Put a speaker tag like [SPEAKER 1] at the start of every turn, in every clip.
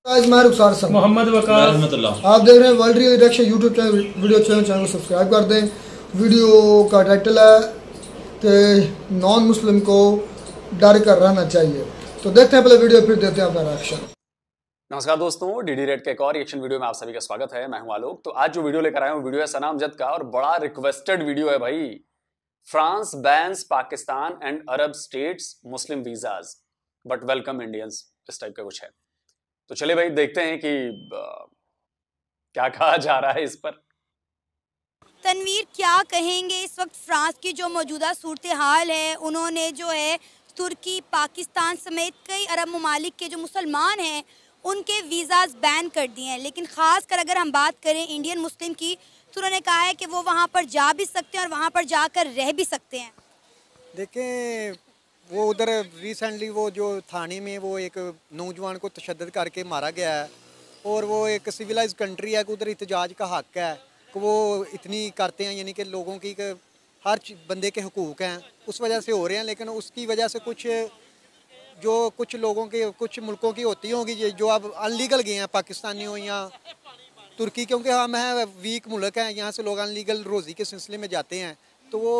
[SPEAKER 1] मैं रुखसार साहब
[SPEAKER 2] मोहम्मद वकार,
[SPEAKER 1] आप देख रहे हैं world reaction YouTube channel. Video channel को सब्सक्राइब कर दें। वीडियो का टाइटल है कि नॉन मुस्लिम को डर कर रहना चाहिए। तो देखते हैं पहले वीडियो, फिर देते हैं अपना रिएक्शन।
[SPEAKER 3] नमस्कार दोस्तों, डीडी रेड के एक और रिएक्शन वीडियो में आप सभी का स्वागत है। मैं हूं आलोक। तो आज जो वीडियो लेकर आया हूं वीडियो है सना अमजद का, और बड़ा रिक्वेस्टेड वीडियो है भाई। France bans Pakistan and Arab states Muslim visas but welcome Indians, इस टाइप का कुछ है। तो चले भाई देखते हैं कि क्या कहा जा रहा है इस पर।
[SPEAKER 4] तनवीर, क्या कहेंगे इस वक्त फ्रांस की जो मौजूदा सूरत हाल है? उन्होंने जो है तुर्की, पाकिस्तान समेत कई अरब ममालिक के जो मुसलमान हैं उनके वीज़ाज बैन कर दिए हैं। लेकिन ख़ास कर अगर हम बात करें इंडियन मुस्लिम की, तो उन्होंने कहा है कि वो वहाँ पर जा भी सकते हैं और वहाँ पर जाकर रह भी सकते हैं।
[SPEAKER 5] देखें, वो उधर रिसेंटली वो जो थाने में वो एक नौजवान को तशद्दुद करके मारा गया है, और वो एक सिविलाइज कंट्री है कि उधर एहतजाज का हक है कि वो इतनी करते हैं, यानी कि लोगों की हर बंदे के हुकूक हैं, उस वजह से हो रहे हैं। लेकिन उसकी वजह से कुछ लोगों के, कुछ मुल्कों की होती होंगी जो अब अनलीगल गए हैं, पाकिस्तानी हो या तुर्की, क्योंकि हम हैं वीक मुल्क हैं, यहाँ से लोग अनलीगल रोज़ी के सिलसिले में जाते हैं, तो वो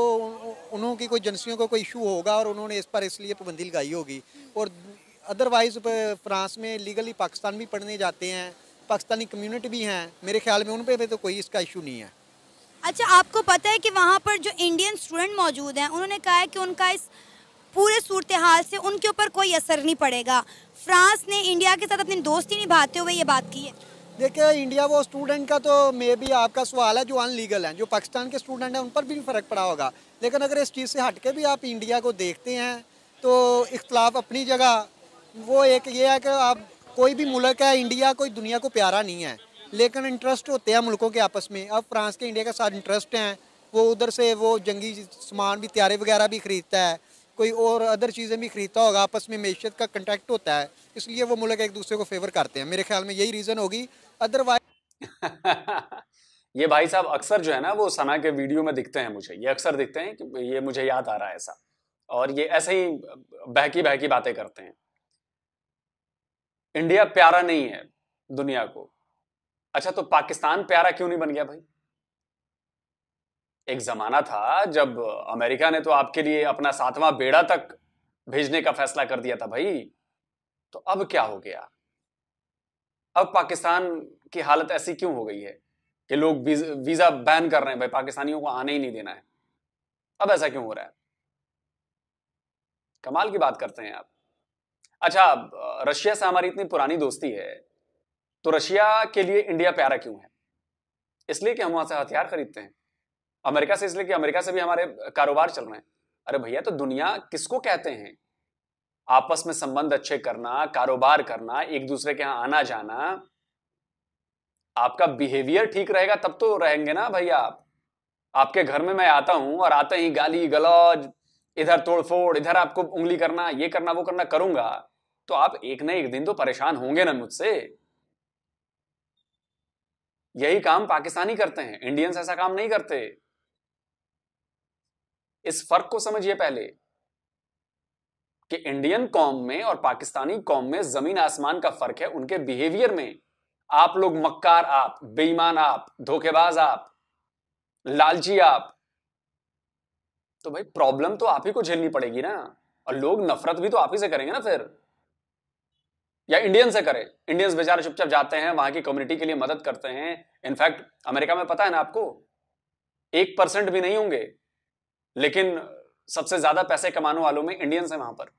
[SPEAKER 5] उन्हों की कोई एजेंसियों को कोई इशू होगा और उन्होंने इस पर इसलिए पाबंदी लगाई होगी। और अदरवाइज़ फ्रांस में लीगली पाकिस्तान भी पढ़ने जाते हैं, पाकिस्तानी कम्युनिटी भी हैं, मेरे ख्याल में उन पर तो कोई इसका इशू नहीं है।
[SPEAKER 4] अच्छा, आपको पता है कि वहाँ पर जो इंडियन स्टूडेंट मौजूद हैं उन्होंने कहा है कि उनका इस पूरे सूरत हाल से उनके ऊपर कोई असर नहीं पड़ेगा। फ्रांस ने इंडिया के साथ अपनी दोस्ती निभाते हुए ये बात की है।
[SPEAKER 5] देखिए, इंडिया वो स्टूडेंट का तो मे भी आपका सवाल है जो अनलीगल हैं, जो पाकिस्तान के स्टूडेंट हैं उन पर भी फ़र्क पड़ा होगा। लेकिन अगर इस चीज़ से हट के भी आप इंडिया को देखते हैं तो इख्तलाफ अपनी जगह। वो एक ये है कि आप कोई भी मुल्क है, इंडिया कोई दुनिया को प्यारा नहीं है, लेकिन इंटरेस्ट होते हैं मुल्कों के आपस में। अब फ्रांस के इंडिया के साथ इंटरेस्ट हैं, वो उधर से वो जंगी सामान भी, तैयारे वगैरह भी ख़रीदता है, कोई और अदर चीज़ें भी ख़रीदता होगा, आपस में मैशियत का कंटेक्ट होता है, इसलिए वो मुल्क एक दूसरे को फेवर करते हैं। मेरे ख्याल में यही रीज़न होगी, अदरवाइज
[SPEAKER 3] ये भाई साहब अक्सर जो है ना वो सना के वीडियो में दिखते हैं, मुझे ये अक्सर दिखते हैं कि ये मुझे याद आ रहा है ऐसा, और ये ऐसे ही बहकी बहकी बातें करते हैं। इंडिया प्यारा नहीं है दुनिया को। अच्छा, तो पाकिस्तान प्यारा क्यों नहीं बन गया भाई? एक जमाना था जब अमेरिका ने तो आपके लिए अपना 7वां बेड़ा तक भेजने का फैसला कर दिया था भाई। तो अब क्या हो गया? अब पाकिस्तान की हालत ऐसी क्यों हो गई है कि लोग वीजा बैन कर रहे हैं भाई, पाकिस्तानियों को आने ही नहीं देना है? अब ऐसा क्यों हो रहा है? कमाल की बात करते हैं आप। अच्छा, रशिया से हमारी इतनी पुरानी दोस्ती है, तो रशिया के लिए इंडिया प्यारा क्यों है? इसलिए कि हम वहां से हथियार खरीदते हैं। अमेरिका से इसलिए कि अमेरिका से भी हमारे कारोबार चल रहे हैं। अरे भैया, तो दुनिया किसको कहते हैं? आपस में संबंध अच्छे करना, कारोबार करना, एक दूसरे के यहां आना जाना। आपका बिहेवियर ठीक रहेगा तब तो रहेंगे ना भाई आप। आपके घर में मैं आता हूं और आते ही गाली गलौज, इधर तोड़फोड़, इधर आपको उंगली करना, ये करना वो करना करूंगा, तो आप एक न एक दिन तो परेशान होंगे ना मुझसे। यही काम पाकिस्तानी करते हैं, इंडियंस ऐसा काम नहीं करते। इस फर्क को समझिए पहले कि इंडियन कौम में और पाकिस्तानी कौम में जमीन आसमान का फर्क है उनके बिहेवियर में। आप लोग मक्कार, आप बेईमान, आप धोखेबाज, आप लालची, आप। तो भाई प्रॉब्लम तो आप ही को झेलनी पड़ेगी ना, और लोग नफरत भी तो आप ही से करेंगे ना फिर, या इंडियन से करें। इंडियंस बेचारे चुपचाप जाते हैं, वहां की कम्युनिटी के लिए मदद करते हैं। इनफैक्ट अमेरिका में पता है ना आपको, 1% भी नहीं होंगे, लेकिन सबसे ज्यादा पैसे कमाने वालों में इंडियंस हैं वहां पर।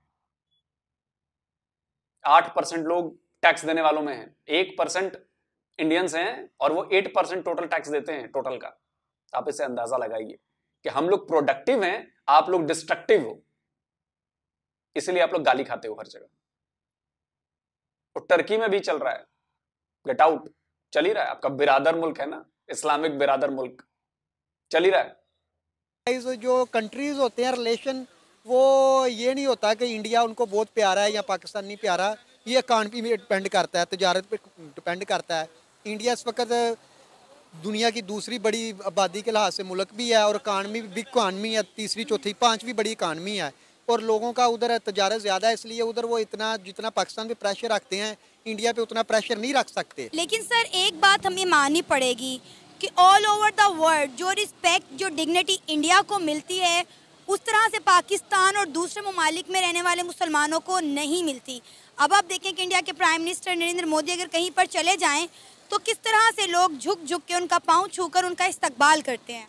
[SPEAKER 3] 8% लोग टैक्स देने वालों में हैं, 1% इंडियंस हैं, और वो 8% टोटल टैक्स देते हैं टोटल का। आप इससे अंदाजा लगाइए कि हम लोग प्रोडक्टिव हैं, आप लोग डिस्ट्रक्टिव हो, इसलिए आप लोग गाली खाते हो हर जगह। और टर्की में भी चल रहा है, गेट आउट चल ही रहा है। आपका बिरादर मुल्क है ना, इस्लामिक बिरादर मुल्क, चल ही रहा है।
[SPEAKER 5] जो कंट्रीज होते हैं रिलेशन, वो ये नहीं होता कि इंडिया उनको बहुत प्यारा है या पाकिस्तान नहीं प्यारा। ये इकानमी में डिपेंड करता है, तजारत पे डिपेंड करता है। इंडिया इस वक्त दुनिया की दूसरी बड़ी आबादी के लिहाज से मुल्क भी है, और इकानमी बिग इकानमी है, तीसरी चौथी पांचवी बड़ी इकानमी है। और लोगों का उधर तजारत ज़्यादा है, इसलिए उधर वो इतना जितना पाकिस्तान पे प्रेशर रखते हैं इंडिया पे उतना प्रेशर नहीं रख सकते।
[SPEAKER 4] लेकिन सर एक बात हमें माननी पड़ेगी कि ऑल ओवर द वर्ल्ड जो रिस्पेक्ट जो डिग्निटी इंडिया को मिलती है उस तरह से पाकिस्तान और दूसरे ममालिक में रहने वाले मुसलमानों को नहीं मिलती। अब आप देखें कि इंडिया के प्राइम मिनिस्टर नरेंद्र मोदी अगर कहीं पर चले जाएं तो किस तरह से लोग झुक झुक के उनका पाँव छूकर उनका इस्तकबाल करते हैं।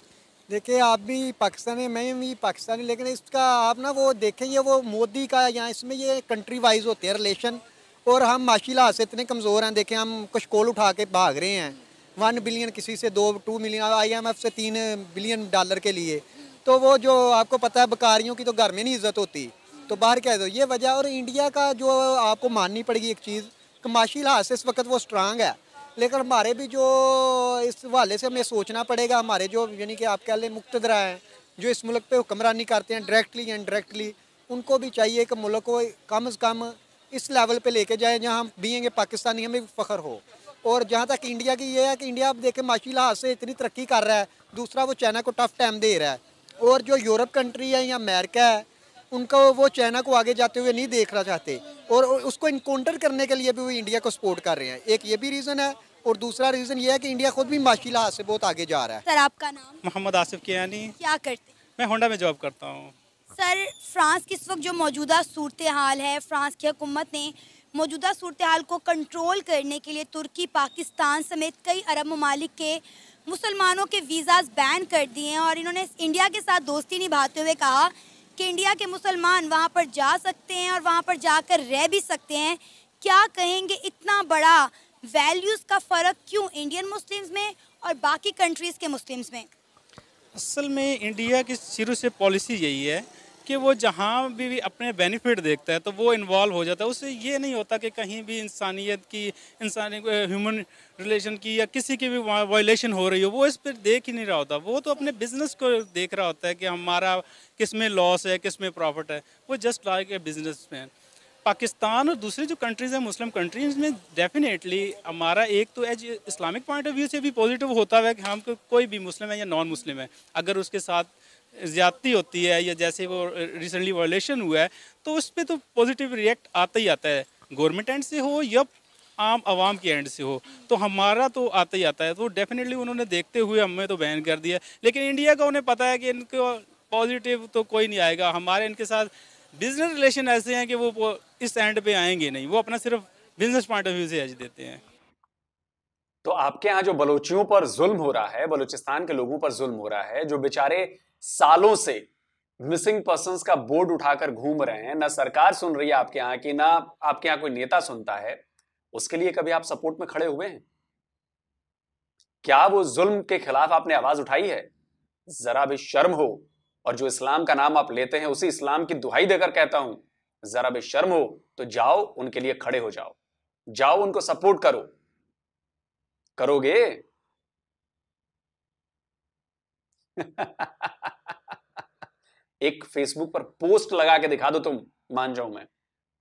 [SPEAKER 5] देखिए आप भी पाकिस्तानी, मैं भी पाकिस्तानी, लेकिन इसका आप ना वो देखें ये वो मोदी का यहाँ इसमें ये कंट्री वाइज होते हैं रिलेशन, और हम माशी लिहाज से इतने कमज़ोर हैं। देखें हम कुछ कोल उठा के भाग रहे हैं, 1 बिलियन किसी से 2 मिलियन, IMF से 3 बिलियन डॉलर के लिए। तो वो जो आपको पता है बकारियों की तो घर में नहीं इज्जत होती, तो बाहर क्या है, तो ये वजह। और इंडिया का जो आपको माननी पड़ेगी एक चीज़, कमाशी लिहाज से इस वक्त वो स्ट्रांग है, लेकिन हमारे भी जो इस हवाले से हमें सोचना पड़ेगा, हमारे जो यानी कि आप कह लें मुक्तदरा हैं जो इस मुल्क पे हुक्मरानी करते हैं डायरेक्टली या इनडायरेक्टली, उनको भी चाहिए कि मुल्क को कम से कम इस लेवल पे लेके जाए जहाँ हम बीएंगे पाकिस्तानी हमें भी फ़ख्र हो। और जहाँ तक इंडिया की ये है कि इंडिया अब देखें माशी लिहाज से इतनी तरक्की कर रहा है, दूसरा वो चाइना को टफ टाइम दे रहा है, और जो यूरोप कंट्री है या अमेरिका है उनको वो चाइना को आगे जाते हुए नहीं देखना चाहते, और उसको इनकाउंटर करने के लिए भी वो इंडिया को सपोर्ट कर रहे हैं। एक ये भी रीज़न है, और दूसरा रीज़न ये है कि इंडिया खुद भी माशी लिहाज से बहुत आगे जा रहा है।
[SPEAKER 4] सर आपका नाम?
[SPEAKER 2] मोहम्मद आसिफ कियानी।
[SPEAKER 4] क्या करते हैं?
[SPEAKER 2] मैं होंडा में जॉब करता हूँ।
[SPEAKER 4] सर फ्रांस की इस वक्त जो मौजूदा सूरत हाल है, फ्रांस की हुकूमत ने मौजूदा सूरत हाल को कंट्रोल करने के लिए तुर्की, पाकिस्तान समेत कई अरब ममालिक के मुसलमानों के वीज़ाज बैन कर दिए हैं, और इन्होंने इंडिया के साथ दोस्ती निभाते हुए कहा कि इंडिया के मुसलमान वहाँ पर जा सकते हैं और वहाँ पर जाकर रह भी सकते हैं। क्या कहेंगे इतना बड़ा वैल्यूज़ का फ़र्क क्यों इंडियन मुस्लिम्स में और बाकी कंट्रीज़ के मुस्लिम्स में?
[SPEAKER 2] असल में इंडिया की शुरू से पॉलिसी यही है कि वो जहाँ भी अपने बेनिफिट देखता है तो वो इन्वॉल्व हो जाता है। उससे ये नहीं होता कि कहीं भी इंसानियत की, इंसानी ह्यूमन रिलेशन की या किसी की भी वायलेशन हो रही हो, वो इस पर देख ही नहीं रहा होता। वो तो अपने बिजनेस को देख रहा होता है कि हमारा किस में लॉस है, किस में प्रॉफिट है। वो just like a business man. Pakistan और दूसरी जो कंट्रीज़ हैं मुस्लिम कंट्रीज़ में डेफिनेटली हमारा एक तो as Islamic point of view से भी पॉजिटिव होता है कि हम कोई भी मुस्लिम है या नॉन मुस्लिम है, अगर उसके साथ ज़्यादती होती है या जैसे वो रिसेंटली वायलेशन हुआ है तो उस पर तो पॉजिटिव रिएक्ट आता ही आता है, गवर्नमेंट एंड से हो या आम आवाम के एंड से हो, तो हमारा तो आता ही आता है। तो डेफिनेटली उन्होंने देखते हुए हमें तो बैन कर दिया, लेकिन इंडिया का उन्हें पता है कि इनको पॉजिटिव तो कोई नहीं आएगा। हमारे इनके साथ बिजनेस रिलेशन ऐसे हैं कि वो इस एंड पे आएंगे नहीं, वो अपना सिर्फ बिजनेस पॉइंट ऑफ व्यू से एज देते हैं।
[SPEAKER 3] तो आपके यहाँ जो बलोचियों पर जुल्म हो रहा है, बलूचिस्तान के लोगों पर जुल्म हो रहा है, जो बेचारे सालों से मिसिंग पर्संस का बोर्ड उठाकर घूम रहे हैं, ना सरकार सुन रही है आपके यहाँ की, ना आपके यहाँ कोई नेता सुनता है, उसके लिए कभी आप सपोर्ट में खड़े हुए हैं? क्या वो जुल्म के खिलाफ आपने आवाज उठाई है? जरा भी शर्म हो। और जो इस्लाम का नाम आप लेते हैं उसी इस्लाम की दुहाई देकर कहता हूं, जरा भी शर्म हो तो जाओ उनके लिए खड़े हो जाओ, जाओ उनको सपोर्ट करो। करोगे? एक फेसबुक पर पोस्ट लगा के दिखा दो, तुम मान जाओ मैं।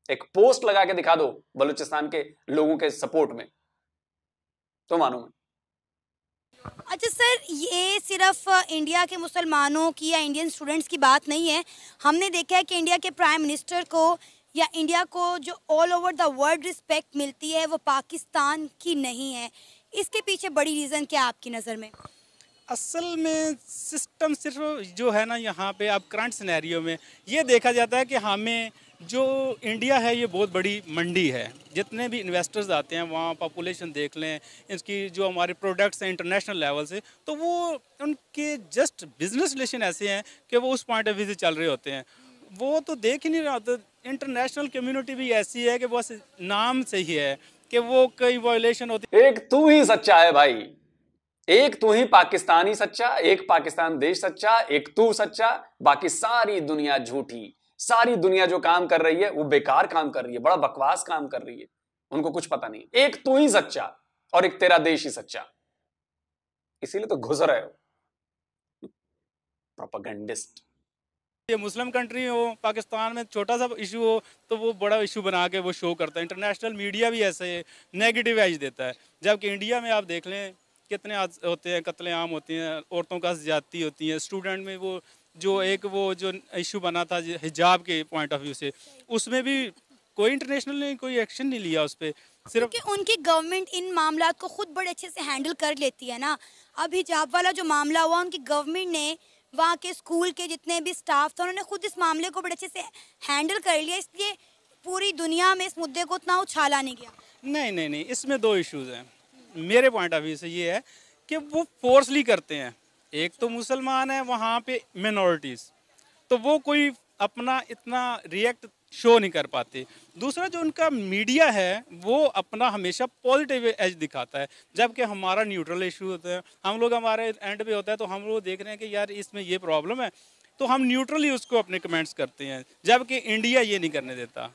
[SPEAKER 3] एक पोस्ट लगा के दिखा दो बलूचिस्तान के लोगों के सपोर्ट में, तो मानो मैं।
[SPEAKER 4] अच्छा सर, ये सिर्फ इंडिया के मुसलमानों की या इंडियन स्टूडेंट्स की बात नहीं है। हमने देखा है कि इंडिया के प्राइम मिनिस्टर को या इंडिया को जो all over the world respect मिलती है वो पाकिस्तान की नहीं है। इसके पीछे बड़ी रीज़न क्या आपकी नज़र में?
[SPEAKER 2] असल में सिस्टम सिर्फ जो है ना, यहाँ पे अब करंट सिनेरियो में ये देखा जाता है कि हमें जो इंडिया है ये बहुत बड़ी मंडी है, जितने भी इन्वेस्टर्स आते हैं वहाँ पॉपुलेशन देख लें, इसकी जो हमारे प्रोडक्ट्स हैं इंटरनेशनल लेवल से, तो वो उनके जस्ट बिजनेस रिलेशन ऐसे हैं कि वो उस पॉइंट ऑफ व्यू से चल रहे होते हैं। वो तो देख ही नहीं रहा होता। इंटरनेशनल कम्युनिटी भी ऐसी है कि बस नाम से ही है कि वो कई वायलेशन होती है।
[SPEAKER 3] एक तू ही सच्चा है भाई, एक तू ही पाकिस्तानी सच्चा, एक पाकिस्तान देश सच्चा, एक तू सच्चा, बाकी सारी दुनिया झूठी। सारी दुनिया जो काम कर रही है वो बेकार काम कर रही है, बड़ा बकवास काम कर रही है, उनको कुछ पता नहीं। एक तू ही सच्चा और एक तेरा देश ही सच्चा, इसीलिए तो घुस रहे हो प्रोपेगेंडिस्ट।
[SPEAKER 2] ये मुस्लिम कंट्री हो, पाकिस्तान में छोटा सा इशू हो तो वो बड़ा इशू बना के वो शो करता है। इंटरनेशनल मीडिया भी ऐसे नेगेटिव एज देता है, जबकि इंडिया में आप देख लें कितने होते हैं, कत्लेआम होती हैं, औरतों का ज्यादती होती है, स्टूडेंट में वो जो एक वो जो इशू बना था हिजाब के पॉइंट ऑफ व्यू से, उसमें भी कोई इंटरनेशनल ने कोई एक्शन नहीं लिया उस पर। सिर्फ
[SPEAKER 4] क्योंकि उनकी गवर्नमेंट इन मामला को खुद बड़े अच्छे से हैंडल कर लेती है ना। अब हिजाब वाला जो मामला हुआ, उनकी गवर्नमेंट ने वहाँ के स्कूल के जितने भी स्टाफ थे उन्होंने खुद इस मामले को बड़े अच्छे से हैंडल कर लिया, इसलिए पूरी दुनिया में इस मुद्दे को उतना उछाला नहीं गया।
[SPEAKER 2] नहीं, इसमें दो इश्यूज हैं मेरे पॉइंट ऑफ व्यू से। ये है कि वो फोर्सली करते हैं। एक तो मुसलमान है वहाँ पे मिनॉरिटीज़, तो वो कोई अपना इतना रिएक्ट शो नहीं कर पाते। दूसरा जो उनका मीडिया है वो अपना हमेशा पॉजिटिव एज दिखाता है, जबकि हमारा न्यूट्रल इशू होता है। हम लोग हमारे एंड पे होता है तो हम लोग देख रहे हैं कि यार इसमें ये प्रॉब्लम है, तो हम न्यूट्रली उसको अपने कमेंट्स करते हैं, जबकि इंडिया ये नहीं करने देता।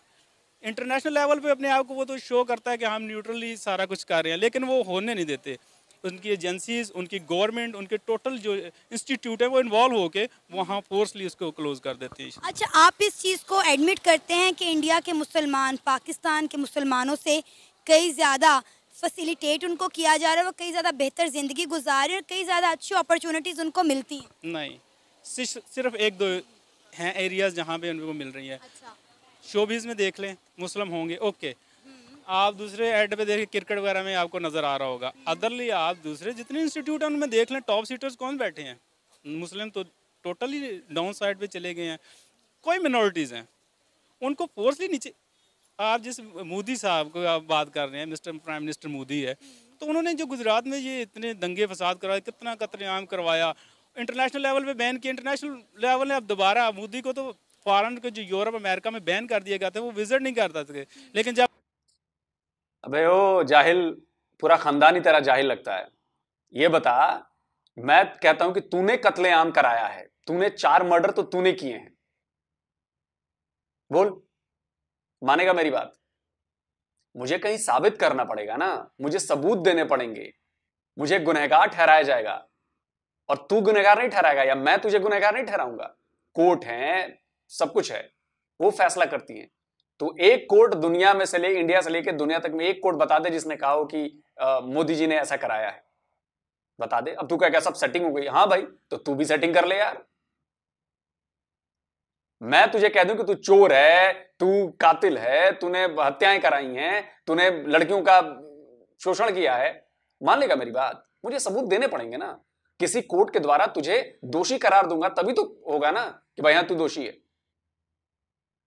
[SPEAKER 2] इंटरनेशनल लेवल पे अपने आप को वो तो शो करता है कि हम न्यूट्रली सारा कुछ कर रहे हैं, लेकिन वो होने नहीं देते। उनकी एजेंसीज, उनकी गवर्नमेंट, उनके टोटल जो इंस्टीट्यूट है वो इन्वॉल्व होके वहाँ फोर्सली उसको क्लोज कर देते हैं।
[SPEAKER 4] अच्छा, आप इस चीज़ को एडमिट करते हैं कि इंडिया के मुसलमान पाकिस्तान के मुसलमानों से कई ज़्यादा फैसिलिटेट उनको किया जा रहा है, वो कई ज़्यादा बेहतर ज़िंदगी गुजार रहे हैं और कई ज़्यादा अच्छी अपॉर्चुनिटीज़ उनको मिलती हैं?
[SPEAKER 2] नहीं, सिर्फ एक दो हैं एरियाज जहाँ पे उनको मिल रही है।
[SPEAKER 4] अच्छा,
[SPEAKER 2] शोबिज़ में देख लें मुस्लिम होंगे, ओके, आप दूसरे एड पे देखिए क्रिकेट वगैरह में आपको नज़र आ रहा होगा। अदरली आप दूसरे जितने इंस्टीट्यूट हैं उनमें देख लें, टॉप सीटर्स कौन बैठे हैं? मुस्लिम तो टोटली डाउन साइड पे चले गए हैं। कोई मिनॉरिटीज़ हैं, उनको फोर्सली नीचे। आप जिस मोदी साहब को आप बात कर रहे हैं, मिस्टर प्राइम मिनिस्टर मोदी है, तो उन्होंने जो गुजरात में ये इतने दंगे फसाद करवाए, कितना कत्लेआम करवाया, इंटरनेशनल लेवल पे बैन किया। इंटरनेशनल लेवल ने अब दोबारा मोदी को तो फॉरेन के जो यूरोप अमेरिका में बैन कर दिया गया था, वो विजिट नहीं करता थे। लेकिन जब
[SPEAKER 3] अबे ओ जाहिल, पूरा खानदान ही तेरा जाहिल लगता है। ये बता, मैं कहता हूं कि तूने कत्लेआम कराया है, तूने 4 मर्डर तो तूने किए हैं, बोल मानेगा मेरी बात? मुझे कहीं साबित करना पड़ेगा ना, मुझे सबूत देने पड़ेंगे, मुझे गुनहगार ठहराया जाएगा। और तू गुनहगार नहीं ठहराएगा या मैं तुझे गुनहगार नहीं ठहराऊंगा। कोर्ट है, सब कुछ है, वो फैसला करती है। तो एक कोर्ट दुनिया में से इंडिया से लेकर दुनिया तक में एक कोर्ट बता दे जिसने कहा हो कि मोदी जी ने ऐसा कराया है, बता दे। अब तू क्या सब सेटिंग हो गई? हाँ भाई, तो तू भी सेटिंग कर ले यार। मैं तुझे कह दूं कि तू चोर है, तू कातिल है, तूने हत्याएं कराई हैं, तूने लड़कियों का शोषण किया है, मान लेगा मेरी बात? मुझे सबूत देने पड़ेंगे ना। किसी कोर्ट के द्वारा तुझे दोषी करार दूंगा तभी तो होगा ना कि भाई हाँ तू दोषी है।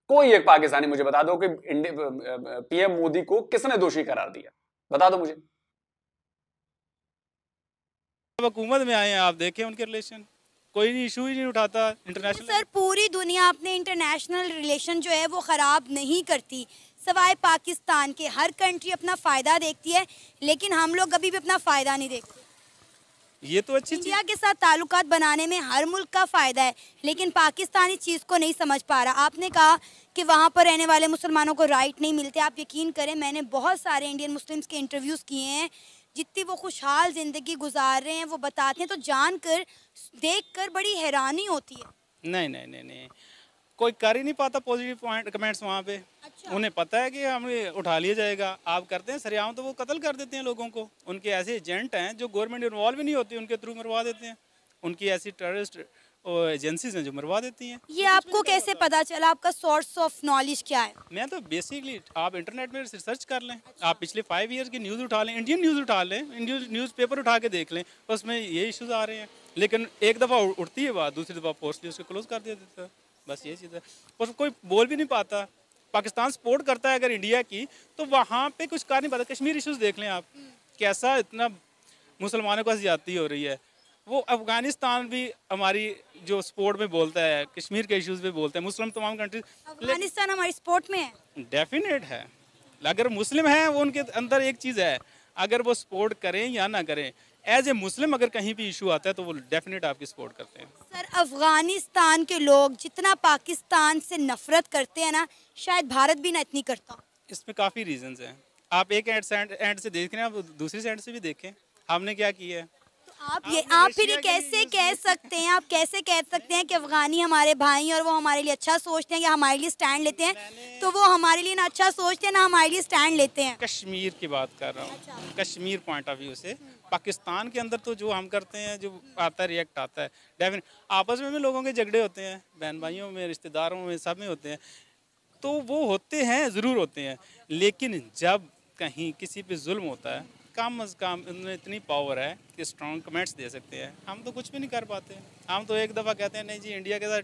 [SPEAKER 3] कोई एक पाकिस्तानी मुझे बता दो कि पीएम मोदी को किसने दोषी करार दिया, बता दो मुझे।
[SPEAKER 2] हुकूमत में आए हैं, आप देखें उनके रिलेशन, कोई इशू ही नहीं उठाता इंटरनेशनल।
[SPEAKER 4] सर, पूरी दुनिया अपने इंटरनेशनल रिलेशन जो है वो ख़राब नहीं करती, सवाए पाकिस्तान के। हर कंट्री अपना फ़ायदा देखती है, लेकिन हम लोग कभी भी अपना फ़ायदा नहीं देखते।
[SPEAKER 2] ये तो अच्छी
[SPEAKER 4] इंडिया के साथ ताल्लुकात बनाने में हर मुल्क का फ़ायदा है, लेकिन पाकिस्तान इस चीज़ को नहीं समझ पा रहा। आपने कहा कि वहाँ पर रहने वाले मुसलमानों को राइट नहीं मिलते। आप यकीन करें, मैंने बहुत सारे इंडियन मुस्लिम्स के इंटरव्यूज़ किए हैं, जितनी वो खुशहाल ज़िंदगी गुजार रहे हैं वो बताते हैं, तो जानकर देखकर बड़ी हैरानी होती है।
[SPEAKER 2] नहीं, कोई कर ही नहीं पाता पॉजिटिव पॉइंट कमेंट्स वहाँ पे।
[SPEAKER 4] अच्छा।
[SPEAKER 2] उन्हें पता है कि हमें उठा लिया जाएगा। आप करते हैं सरेआम तो वो कत्ल कर देते हैं लोगों को। उनके ऐसे एजेंट हैं जो गवर्नमेंट इन्वॉल्व ही नहीं होती, उनके थ्रू मरवा देते हैं। उनकी ऐसी टेररिस्ट एजेंसीज हैं जो मरवा देती हैं।
[SPEAKER 4] ये आपको कैसे पता चला? आपका सोर्स ऑफ नॉलेज क्या है?
[SPEAKER 2] मैं तो बेसिकली आप इंटरनेट में रिसर्च कर लें, आप पिछले 5 ईयर्स की न्यूज़ उठा लें, इंडियन न्यूज़ उठा लें, न्यूज़पेपर उठा के देख लें, उसमें ये इश्यूज आ रहे हैं। लेकिन एक दफ़ा उठती है बात, दूसरी दफ़ा पोस्टली उसको क्लोज कर देता है, बस ये चीज़ है। और कोई बोल भी नहीं पाता। पाकिस्तान सपोर्ट करता है अगर इंडिया की, तो वहाँ पे कुछ कर नहीं पाता। कश्मीर इश्यूज देख लें आप, कैसा इतना मुसलमानों को ज्यादती हो रही है। वो अफगानिस्तान भी हमारी जो स्पोर्ट में बोलता है, कश्मीर के इश्यूज पे बोलते हैं, मुस्लिम तमाम कंट्रीज।
[SPEAKER 4] अफगानिस्तान हमारी स्पोर्ट में है,
[SPEAKER 2] डेफिनेट है। अगर मुस्लिम हैं वो, उनके अंदर एक चीज़ है, अगर वो सपोर्ट करें या ना करें, एज ए मुस्लिम अगर कहीं भी इशू आता है तो वो डेफिनेट आपकी सपोर्ट करते हैं।
[SPEAKER 4] सर, अफगानिस्तान के लोग जितना पाकिस्तान से नफरत करते हैं ना, शायद भारत भी ना इतनी करता।
[SPEAKER 2] इसमें काफ़ी रीजंस हैं। आप एक एंड से देख रहे हैं, आप दूसरी साइड से भी देखें हमने क्या किया है।
[SPEAKER 4] आप फिर ये कैसे कह सकते हैं, आप कैसे कह सकते हैं कि अफगानी हमारे भाई और वो हमारे लिए अच्छा सोचते हैं या हमारे लिए स्टैंड लेते हैं? तो वो हमारे लिए ना अच्छा सोचते हैं ना हमारे लिए स्टैंड लेते हैं।
[SPEAKER 2] कश्मीर की बात कर रहा हूँ, कश्मीर पॉइंट ऑफ व्यू से, पाकिस्तान के अंदर तो जो हम करते हैं, जो आता है रिएक्ट आता है डेफिनेट। आपस में भी लोगों के झगड़े होते हैं, बहन भाइयों में, रिश्तेदारों में, सब में होते हैं, तो वो होते हैं, ज़रूर होते हैं। लेकिन जब कहीं किसी पे जुल्म होता है, कम अज़ कम उनमें इतनी पावर है कि स्ट्रॉन्ग कमेंट्स दे सकते हैं। हम तो कुछ भी नहीं कर पाते। हम तो एक दफ़ा कहते हैं नहीं जी इंडिया के साथ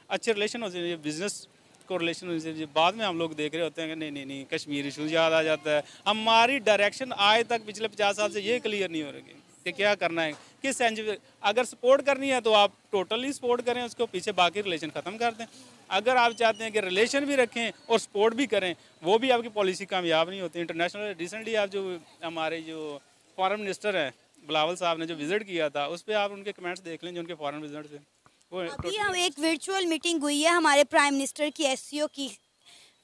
[SPEAKER 2] अच्छे रिलेशन हो चाहिए, बिजनेस को रिलेशन होनी चाहिए, बाद में हम लोग देख रहे होते हैं कि नहीं नहीं नहीं कश्मीर इशू याद आ जाता है। हमारी डायरेक्शन आज तक पिछले 50 साल से ये क्लियर नहीं हो रही कि क्या करना है, किस एनजीओ। अगर सपोर्ट करनी है तो आप टोटली सपोर्ट करें उसको, पीछे बाकी रिलेशन ख़त्म कर दें। अगर आप चाहते हैं कि रिलेशन भी रखें और सपोर्ट भी करें, वो भी आपकी पॉलिसी कामयाब नहीं होती। इंटरनेशनल रिसेंटली आप जो हमारे जो फॉरेन मिनिस्टर हैं बिलावल साहब ने जो विज़िट किया था, उस पर आप उनके कमेंट्स देख लें जो उनके फॉरेन विजिट थे। वो
[SPEAKER 4] अभी हम एक वर्चुअल मीटिंग हुई है हमारे प्राइम मिनिस्टर की एससीओ की,